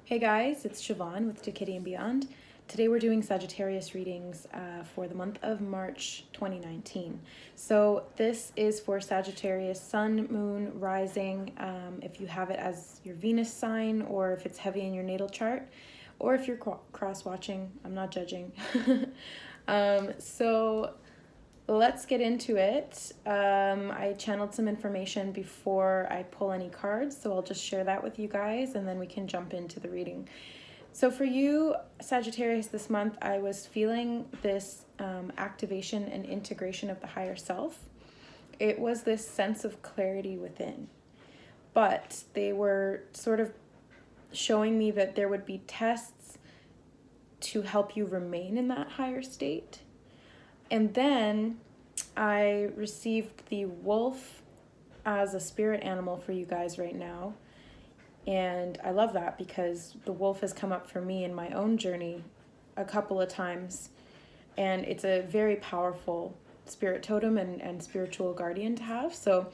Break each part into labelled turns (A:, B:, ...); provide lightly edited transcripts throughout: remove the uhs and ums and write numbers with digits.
A: Hey guys, it's Siobhan with To Kitty and Beyond. Today we're doing Sagittarius readings for the month of March 2019. So this is for Sagittarius Sun, Moon, Rising, if you have it as your Venus sign or if it's heavy in your natal chart or if you're cross-watching. I'm not judging. So let's get into it. I channeled some information before I pull any cards, so I'll just share that with you guys and then we can jump into the reading. So for you, Sagittarius, this month, I was feeling this activation and integration of the higher self. It was this sense of clarity within, but they were sort of showing me that there would be tests to help you remain in that higher state. And then I received the wolf as a spirit animal for you guys right now. And I love that because the wolf has come up for me in my own journey a couple of times. And it's a very powerful spirit totem and spiritual guardian to have. So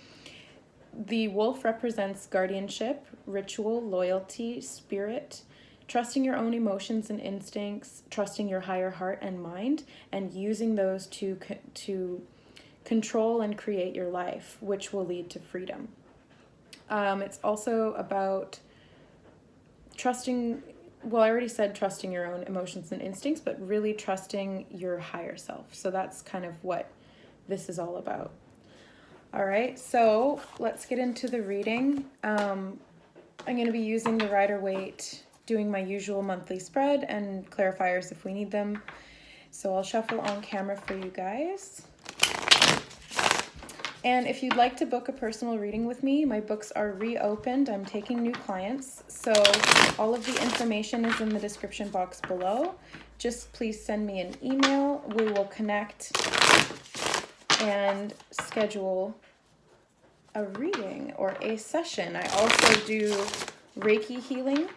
A: the wolf represents guardianship, ritual, loyalty, spirit, trusting your own emotions and instincts, trusting your higher heart and mind, and using those to control and create your life, which will lead to freedom. It's also about trusting, well, I already said trusting your own emotions and instincts, but really trusting your higher self. So that's kind of what this is all about. All right, so let's get into the reading. I'm going to be using the Rider-Waite, doing my usual monthly spread and clarifiers if we need them. So I'll shuffle on camera for you guys. And if you'd like to book a personal reading with me, my books are reopened. I'm taking new clients. So all of the information is in the description box below. Just please send me an email. We will connect and schedule a reading or a session. I also do Reiki Healing,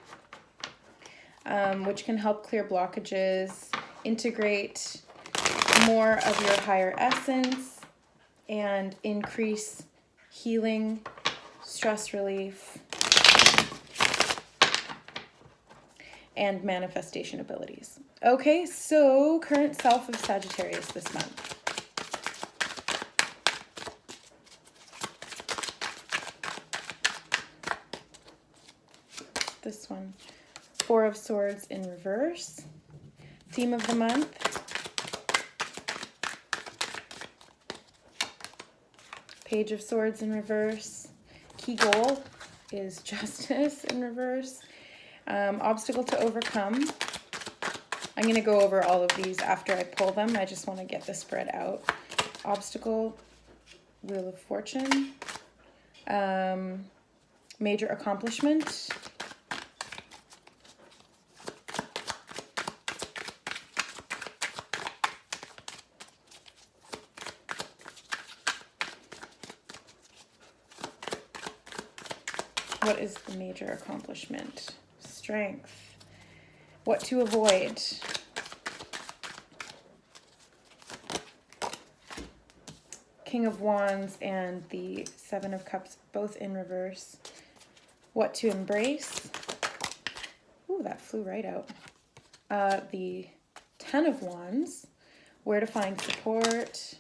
A: which can help clear blockages, integrate more of your higher essence, and increase healing, stress relief, and manifestation abilities. Okay, so current self of Sagittarius this month. This one. Four of Swords in reverse. Theme of the month. Page of Swords in reverse. Key goal is Justice in reverse. Obstacle to overcome. I'm going to go over all of these after I pull them. I just want to get the spread out. Obstacle, Wheel of Fortune. Major accomplishment. What is the major accomplishment? Strength. What to avoid? King of Wands and the Seven of Cups, both in reverse. What to embrace? Ooh, that flew right out. The Ten of Wands. Where to find support?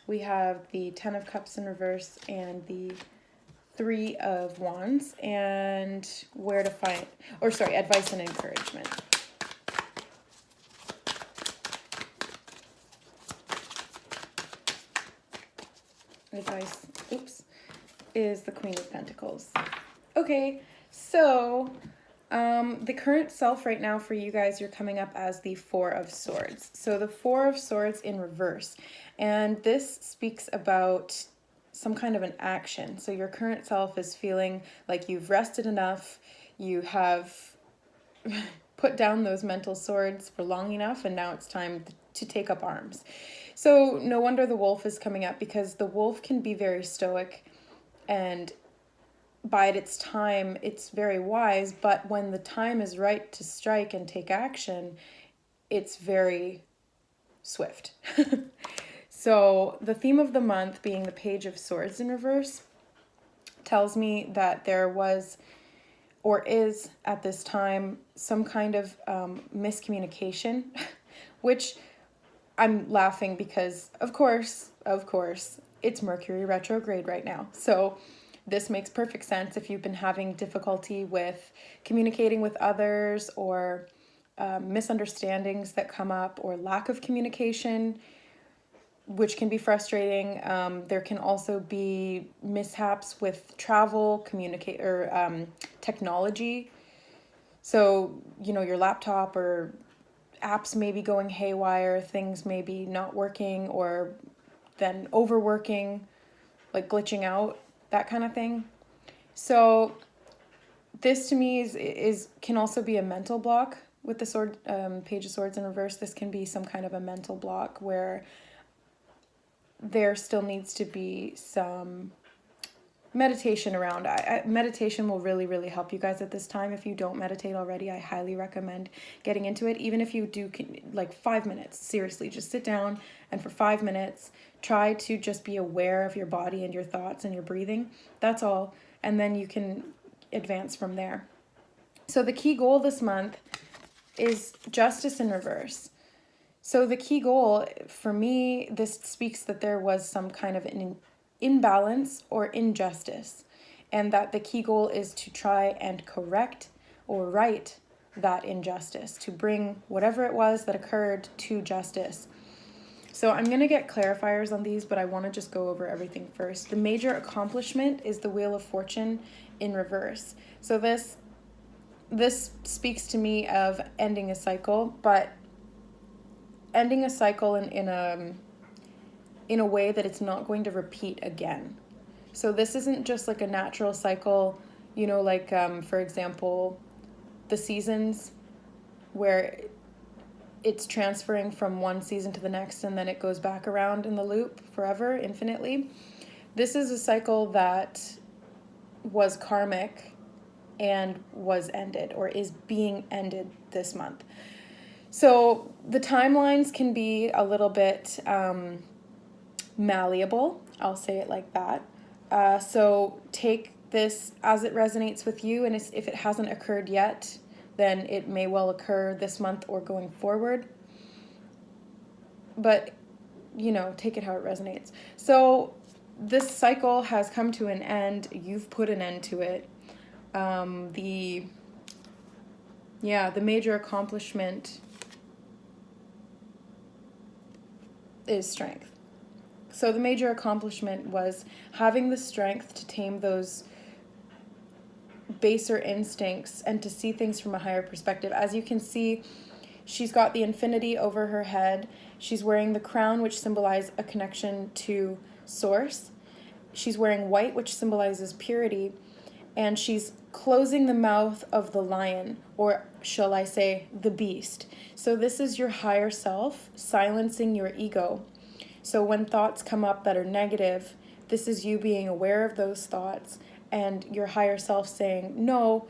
A: We have the Ten of Cups in reverse and the Three of Wands, and where to find, or sorry, advice and encouragement. Advice, oops, is the Queen of Pentacles. Okay, so the current self right now for you guys, you're coming up as the Four of Swords. So the Four of Swords in reverse, and this speaks about some kind of an action. So your current self is feeling like you've rested enough, you have put down those mental swords for long enough, and now it's time to take up arms. So no wonder the wolf is coming up, because the wolf can be very stoic and bide its time. It's very wise, but when the time is right to strike and take action, it's very swift. So the theme of the month being the Page of Swords in reverse tells me that there was or is at this time some kind of miscommunication, which I'm laughing because, of course, it's Mercury retrograde right now. So this makes perfect sense if you've been having difficulty with communicating with others, or misunderstandings that come up, or lack of communication, which can be frustrating. There can also be mishaps with travel, technology. So, your laptop or apps may be going haywire, things may be not working, or then overworking, like glitching out, that kind of thing. So this to me is can also be a mental block with the Page of Swords in reverse. This can be some kind of a mental block where there still needs to be some meditation around. Meditation will really, really help you guys at this time. If you don't meditate already, I highly recommend getting into it. Even if you do, like 5 minutes, seriously, just sit down and for 5 minutes, try to just be aware of your body and your thoughts and your breathing. That's all. And then you can advance from there. So the key goal this month is justice in reverse. So the key goal for me, this speaks that there was some kind of an imbalance or injustice, and that the key goal is to try and correct or right that injustice, to bring whatever it was that occurred to justice. So I'm going to get clarifiers on these, but I want to just go over everything first. The major accomplishment is the Wheel of Fortune in reverse. So this speaks to me of ending a cycle, but ending a cycle in a way that it's not going to repeat again. So this isn't just like a natural cycle, like for example, the seasons where it's transferring from one season to the next and then it goes back around in the loop forever, infinitely. This is a cycle that was karmic and was ended, or is being ended this month. So the timelines can be a little bit malleable, I'll say it like that. So take this as it resonates with you, and if it hasn't occurred yet, then it may well occur this month or going forward. But, take it how it resonates. So this cycle has come to an end. You've put an end to it. The major accomplishment is strength. So the major accomplishment was having the strength to tame those baser instincts and to see things from a higher perspective. As you can see, she's got the infinity over her head. She's wearing the crown, which symbolizes a connection to source. She's wearing white, which symbolizes purity. And she's closing the mouth of the lion, or shall I say, the beast. So this is your higher self silencing your ego. So when thoughts come up that are negative, this is you being aware of those thoughts and your higher self saying, no,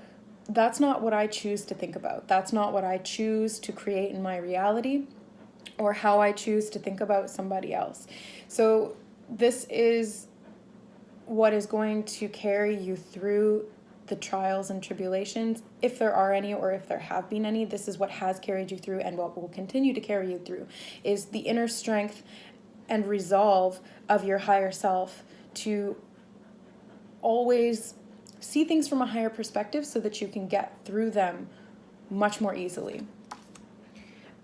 A: that's not what I choose to think about. That's not what I choose to create in my reality, or how I choose to think about somebody else. So this is what is going to carry you through the trials and tribulations, if there are any, or if there have been any. This is what has carried you through, and what will continue to carry you through is the inner strength and resolve of your higher self to always see things from a higher perspective so that you can get through them much more easily.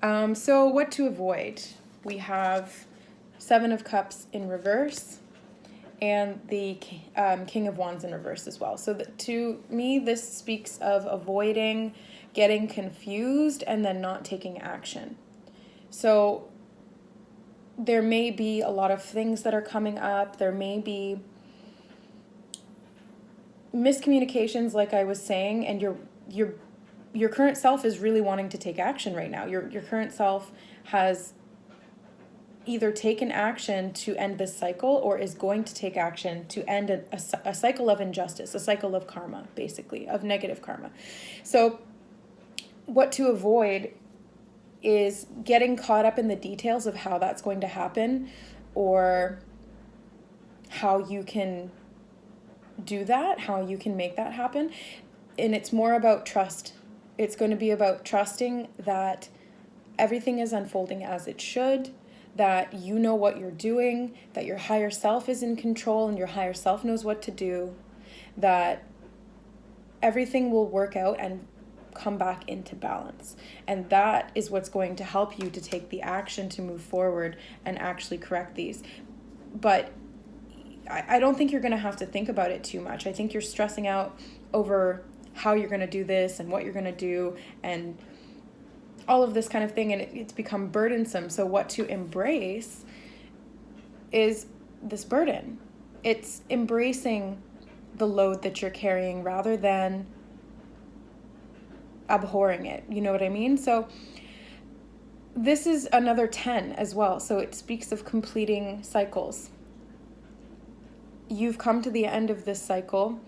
A: So what to avoid? We have Seven of Cups in reverse and the King of Wands in reverse as well. So to me, this speaks of avoiding getting confused and then not taking action. So there may be a lot of things that are coming up. There may be miscommunications, like I was saying, and your current self is really wanting to take action right now. Your current self has either taken action to end this cycle, or is going to take action to end a cycle of injustice, a cycle of karma, basically, of negative karma. So what to avoid is getting caught up in the details of how that's going to happen, or how you can do that, how you can make that happen. and it's more about trust. It's going to be about trusting that everything is unfolding as it should, that you know what you're doing, that your higher self is in control and your higher self knows what to do, that everything will work out and come back into balance. And that is what's going to help you to take the action to move forward and actually correct these. But I don't think you're going to have to think about it too much. I think you're stressing out over how you're going to do this and what you're going to do and all of this kind of thing, and it's become burdensome. So what to embrace is this burden. It's embracing the load that you're carrying rather than abhorring it. You know what I mean? So this is another 10 as well. So it speaks of completing cycles. You've come to the end of this cycle.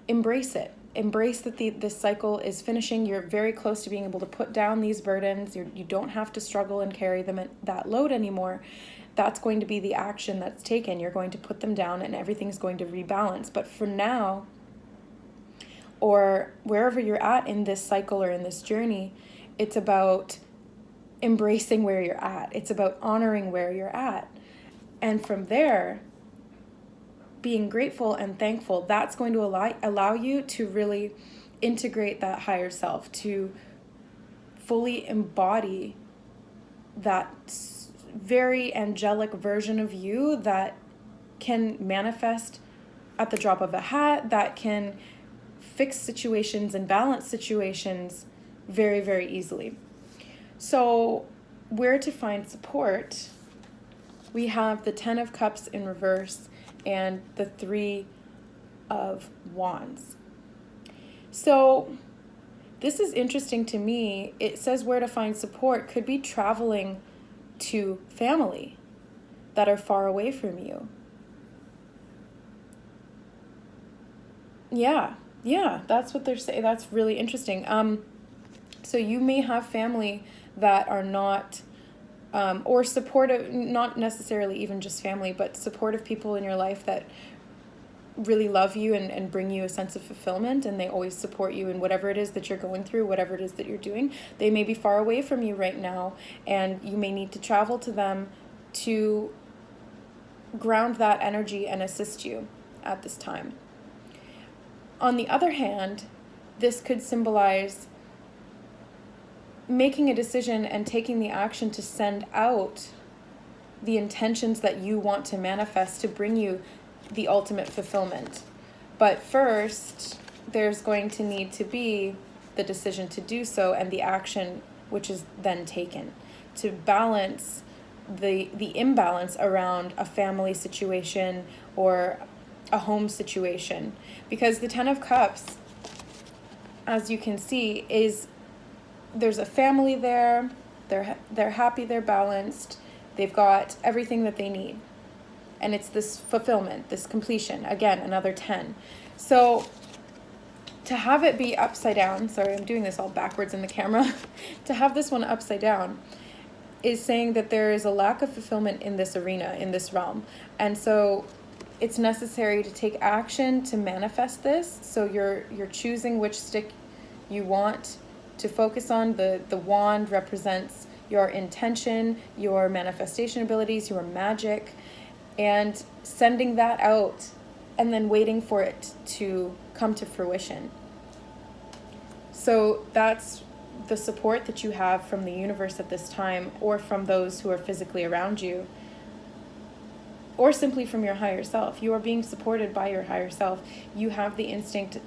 A: Embrace it. Embrace that this cycle is finishing. You're very close to being able to put down these burdens. You don't have to struggle and carry that load anymore. That's going to be the action that's taken. You're going to put them down and everything's going to rebalance. But for now, or wherever you're at in this cycle or in this journey, it's about embracing where you're at. It's about honoring where you're at. And from there, being grateful and thankful, that's going to allow you to really integrate that higher self, to fully embody that very angelic version of you that can manifest at the drop of a hat, that can fix situations and balance situations very, very easily. So where to find support? We have the 10 of Cups in reverse and the 3 of Wands. So this is interesting to me. It says where to find support could be traveling to family that are far away from you. Yeah, that's what they're saying. That's really interesting. So you may have family that are not or supportive, not necessarily even just family, but supportive people in your life that really love you and bring you a sense of fulfillment, and they always support you in whatever it is that you're going through, whatever it is that you're doing. They may be far away from you right now, and you may need to travel to them to ground that energy and assist you at this time. On the other hand, this could symbolize making a decision and taking the action to send out the intentions that you want to manifest to bring you the ultimate fulfillment. But first, there's going to need to be the decision to do so and the action which is then taken to balance the imbalance around a family situation or a home situation. Because the 10 of Cups, as you can see, is there's a family there, they're happy, they're balanced, they've got everything that they need. And it's this fulfillment, this completion. Again, another 10. So to have it be upside down, sorry, I'm doing this all backwards in the camera. To have this one upside down is saying that there is a lack of fulfillment in this arena, in this realm. And so it's necessary to take action to manifest this. So you're choosing which stick you want to focus on. The wand represents your intention, your manifestation abilities, your magic, and sending that out and then waiting for it to come to fruition. So that's the support that you have from the universe at this time, or from those who are physically around you, or simply from your higher self. You are being supported by your higher self. You have the instinct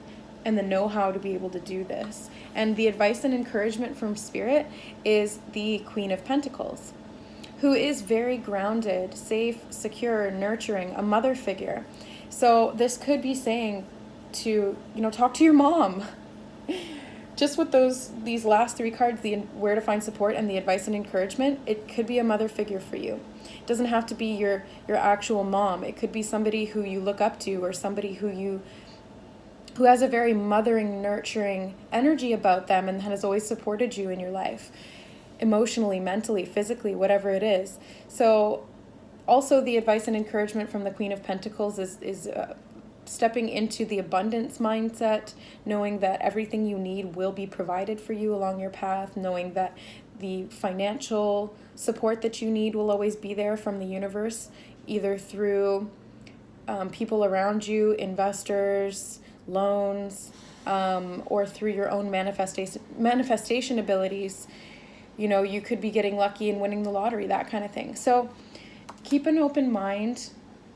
A: and the know-how to be able to do this. And the advice and encouragement from Spirit is the Queen of Pentacles, who is very grounded, safe, secure, nurturing, a mother figure. So this could be saying to, talk to your mom. Just with these last 3 cards, the where to find support and the advice and encouragement, it could be a mother figure for you. It doesn't have to be your actual mom. It could be somebody who you look up to, or somebody who has a very mothering, nurturing energy about them and has always supported you in your life, emotionally, mentally, physically, whatever it is. So also the advice and encouragement from the Queen of Pentacles is stepping into the abundance mindset, knowing that everything you need will be provided for you along your path, knowing that the financial support that you need will always be there from the universe, either through people around you, investors, loans, or through your own manifestation abilities. You know, you could be getting lucky and winning the lottery, that kind of thing. So keep an open mind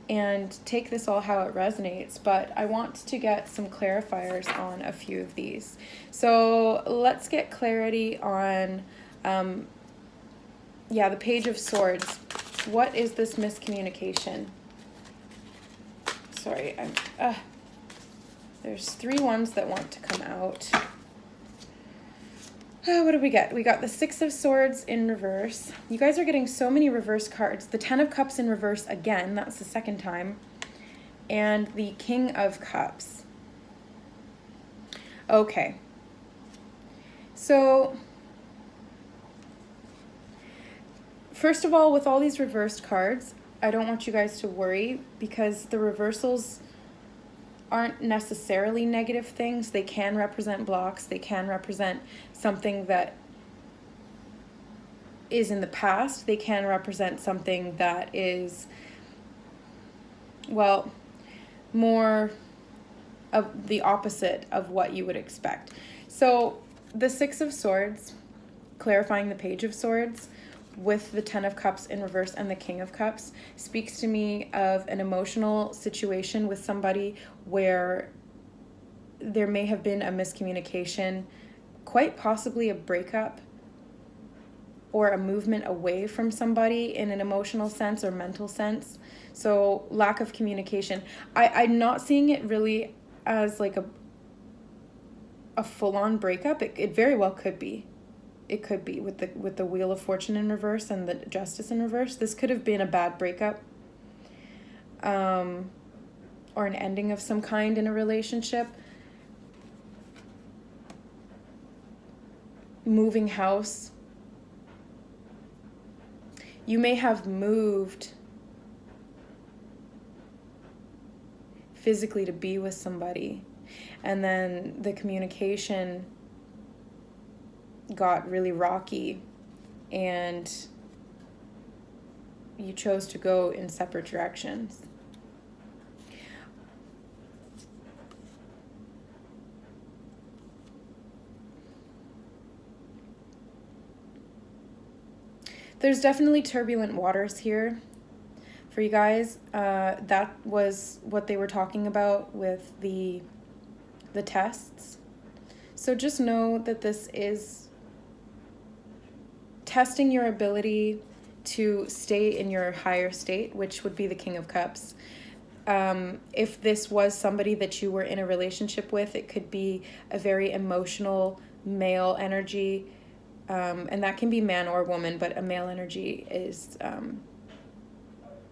A: and take this all how it resonates, but I want to get some clarifiers on a few of these. So let's get clarity on, the Page of Swords. What is this miscommunication? Sorry, there's 3 ones that want to come out. What do we get? We got the 6 of Swords in reverse. You guys are getting so many reverse cards. The 10 of Cups in reverse again. That's the second time. And the King of Cups. Okay. So, first of all, with all these reversed cards, I don't want you guys to worry, because the reversals aren't necessarily negative things. They can represent blocks. They can represent something that is in the past. They can represent something that is, well, more of the opposite of what you would expect. So the 6 of Swords, clarifying the Page of Swords, with the 10 of Cups in reverse and the King of Cups, speaks to me of an emotional situation with somebody where there may have been a miscommunication, quite possibly a breakup or a movement away from somebody in an emotional sense or mental sense. So lack of communication. I'm not seeing it really as like a full-on breakup. It very well could be. It could be with the Wheel of Fortune in reverse and the Justice in reverse. This could have been a bad breakup, or an ending of some kind in a relationship. Moving house. You may have moved physically to be with somebody, and then the communication got really rocky and you chose to go in separate directions. There's definitely turbulent waters here for you guys. That was what they were talking about with the tests. So just know that this is testing your ability to stay in your higher state, which would be the King of Cups. If this was somebody that you were in a relationship with, it could be a very emotional male energy, and that can be man or woman, but a male energy is,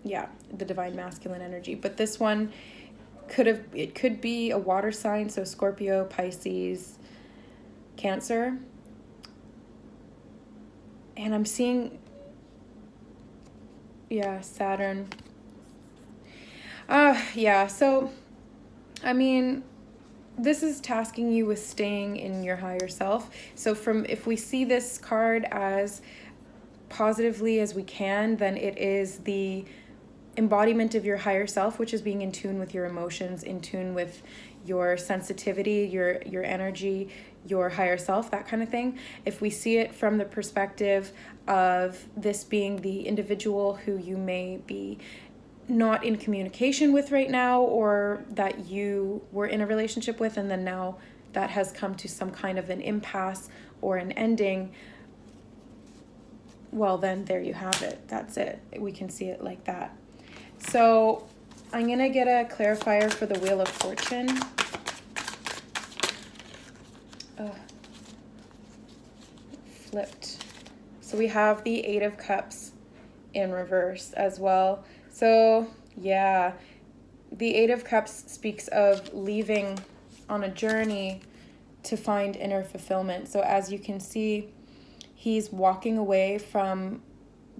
A: the divine masculine energy. But this one it could be a water sign, so Scorpio, Pisces, Cancer. And I'm seeing, Saturn. So, I mean, this is tasking you with staying in your higher self. So if we see this card as positively as we can, then it is the embodiment of your higher self, which is being in tune with your emotions, in tune with your sensitivity, your energy, your higher self, that kind of thing. If we see it from the perspective of this being the individual who you may be not in communication with right now, or that you were in a relationship with and then now that has come to some kind of an impasse or an ending, well, then there you have it. That's it. We can see it like that. So I'm going to get a clarifier for the Wheel of Fortune. Flipped. So we have the 8 of Cups in reverse as well. So the 8 of Cups speaks of leaving on a journey to find inner fulfillment. So as you can see, he's walking away from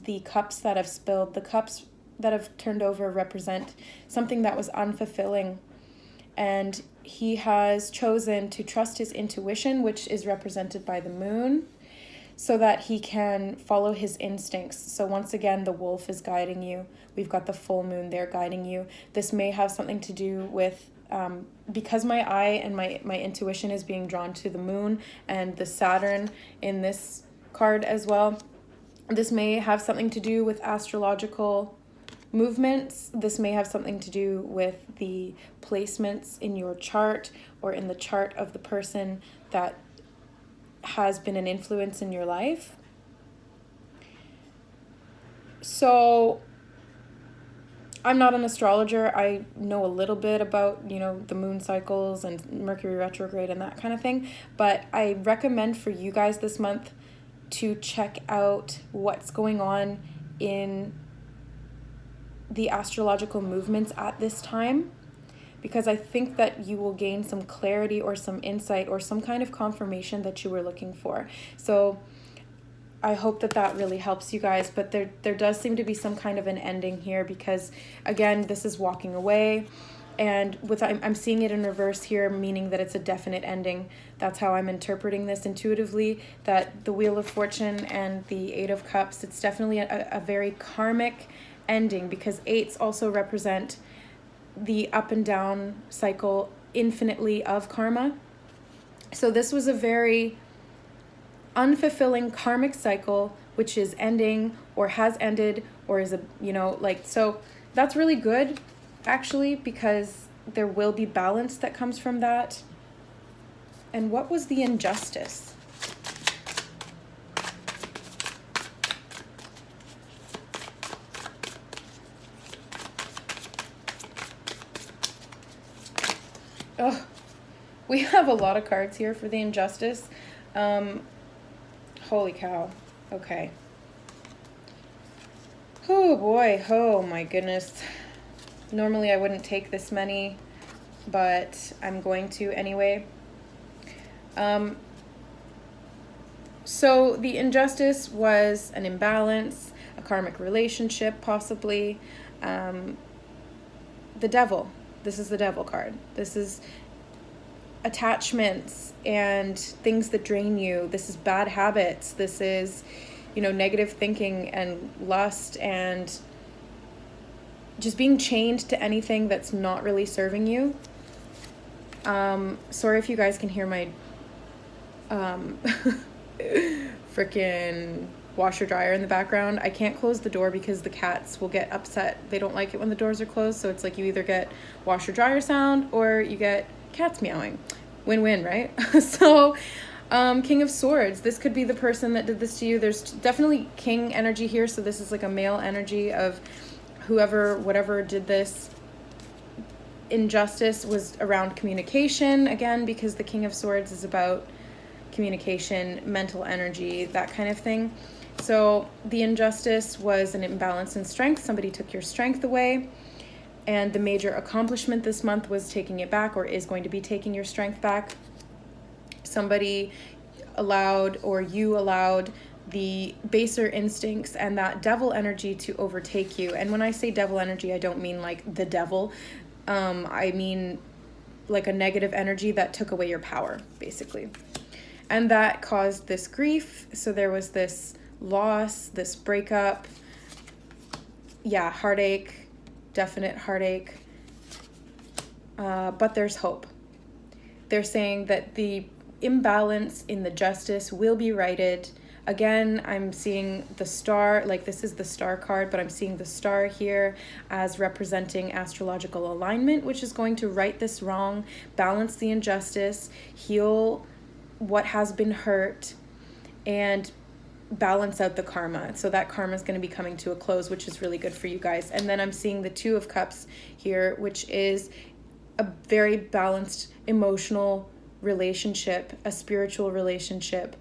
A: the cups that have spilled. The cups that have turned over represent something that was unfulfilling and he has chosen to trust his intuition, which is represented by the moon, so that he can follow his instincts. So once again, the wolf is guiding you. We've got the full moon there guiding you. This may have something to do with, because my eye and my intuition is being drawn to the moon and the Saturn in this card as well. This may have something to do with astrological movements. This may have something to do with the placements in your chart or in the chart of the person that has been an influence in your life. So I'm not an astrologer. I know a little bit about, the moon cycles and Mercury retrograde and that kind of thing, but I recommend for you guys this month to check out what's going on in the astrological movements at this time, because I think that you will gain some clarity or some insight or some kind of confirmation that you were looking for. So I hope that really helps you guys, but there does seem to be some kind of an ending here, because again, this is walking away, and I'm seeing it in reverse here, meaning that it's a definite ending. That's how I'm interpreting this intuitively, that the Wheel of Fortune and the Eight of Cups, it's definitely a very karmic ending, because eights also represent the up and down cycle infinitely of karma. So this was a very unfulfilling karmic cycle, which is ending or has ended or is so that's really good actually, because there will be balance that comes from that. And what was the injustice? Oh, we have a lot of cards here for the injustice. Holy cow. Okay. Oh boy. Oh my goodness. Normally I wouldn't take this many, but I'm going to anyway. So the injustice was an imbalance, a karmic relationship, possibly. The devil. This is the devil card. This is attachments and things that drain you. This is bad habits. This is, negative thinking and lust and just being chained to anything that's not really serving you. Sorry if you guys can hear my freaking washer dryer in the background. I can't close the door because the cats will get upset. They don't like it when the doors are closed, so it's like you either get washer dryer sound or you get cats meowing. Win-win, right? So King of Swords, this could be the person that did this to you. There's definitely king energy here, so this is like a male energy of whoever, whatever did this. Injustice was around communication, again, because the King of Swords is about communication, mental energy, that kind of thing. So the injustice was an imbalance in strength. Somebody took your strength away. And the major accomplishment this month was taking it back, or is going to be taking your strength back. Somebody allowed, or you allowed, the baser instincts and that devil energy to overtake you. And when I say devil energy, I don't mean like the devil. I mean like a negative energy that took away your power, basically. And that caused this grief. So there was this loss, this breakup. Yeah, heartache, definite heartache. But there's hope. They're saying that the imbalance in the justice will be righted. Again, I'm seeing the star, like this is the star card, but I'm seeing the star here as representing astrological alignment, which is going to right this wrong, balance the injustice, heal what has been hurt, and balance out the karma. So that karma is going to be coming to a close, which is really good for you guys. And then I'm seeing the Two of Cups here, which is a very balanced emotional relationship, a spiritual relationship.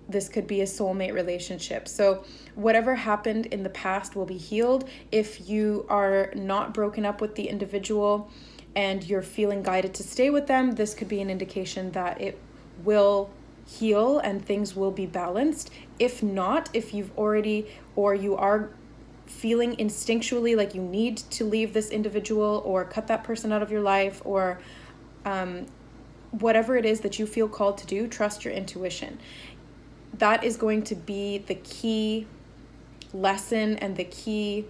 A: This could be a soulmate relationship. So whatever happened in the past will be healed. If you are not broken up with the individual and you're feeling guided to stay with them, this could be an indication that it will heal and things will be balanced. If not, if you've already, or you are feeling instinctually like you need to leave this individual or cut that person out of your life, or whatever it is that you feel called to do, trust your intuition. That is going to be the key lesson and the key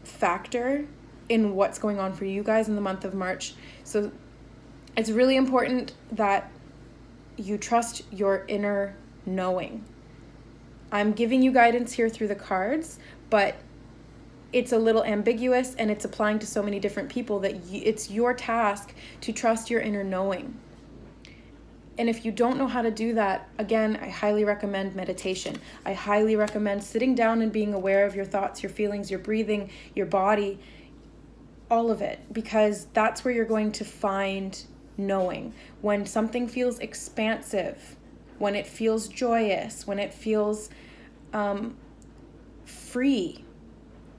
A: factor in what's going on for you guys in the month of March. So it's really important that you trust your inner knowing. I'm giving you guidance here through the cards, but it's a little ambiguous and it's applying to so many different people that it's your task to trust your inner knowing. And if you don't know how to do that, again, I highly recommend meditation. I highly recommend sitting down and being aware of your thoughts, your feelings, your breathing, your body, all of it, because that's where you're going to find knowing. When something feels expansive, when it feels joyous, when it feels free,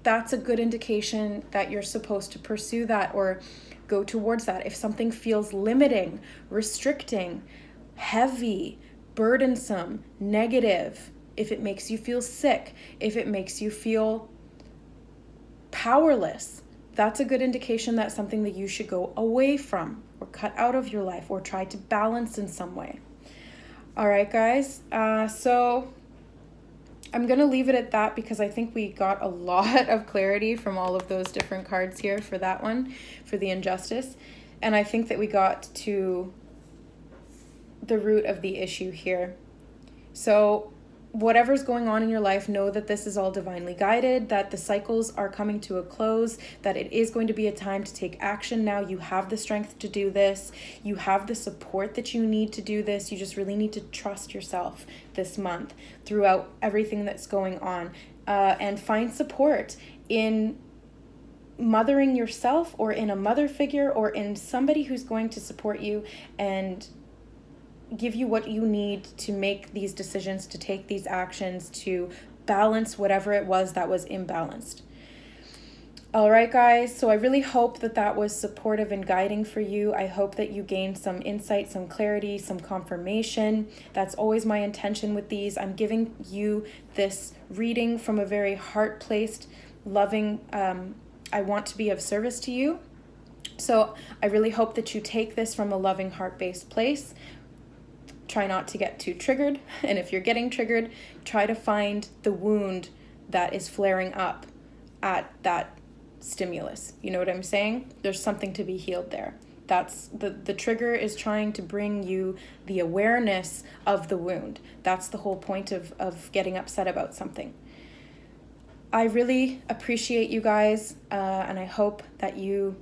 A: that's a good indication that you're supposed to pursue that or go towards that. If something feels limiting, restricting, heavy, burdensome, negative, if it makes you feel sick, if it makes you feel powerless, that's a good indication that's something that you should go away from or cut out of your life or try to balance in some way. All right, guys. So I'm going to leave it at that because I think we got a lot of clarity from all of those different cards here for that one, for the injustice. And I think that we got to the root of the issue here. So whatever's going on in your life, know that this is all divinely guided, that the cycles are coming to a close, that it is going to be a time to take action now. You have the strength to do this. You have the support that you need to do this. You just really need to trust yourself this month throughout everything that's going on, and find support in mothering yourself or in a mother figure or in somebody who's going to support you and give you what you need to make these decisions, to take these actions, to balance whatever it was that was imbalanced. All right, guys, so I really hope that that was supportive and guiding for you. I hope that you gained some insight, some clarity, some confirmation. That's always my intention with these. I'm giving you this reading from a very heart-placed, loving, I want to be of service to you. So I really hope that you take this from a loving, heart-based place. Try not to get too triggered. And if you're getting triggered, try to find the wound that is flaring up at that stimulus. You know what I'm saying? There's something to be healed there. That's the trigger is trying to bring you the awareness of the wound. That's the whole point of getting upset about something. I really appreciate you guys, and I hope that you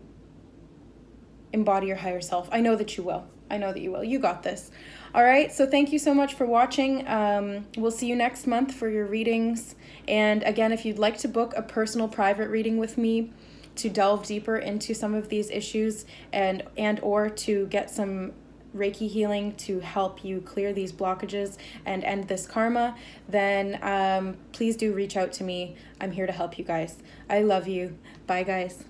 A: embody your higher self. I know that you will. I know that you will. You got this. All right, so thank you so much for watching. We'll see you next month for your readings. And again, if you'd like to book a personal private reading with me to delve deeper into some of these issues and or to get some Reiki healing to help you clear these blockages and end this karma, then please do reach out to me. I'm here to help you guys. I love you. Bye, guys.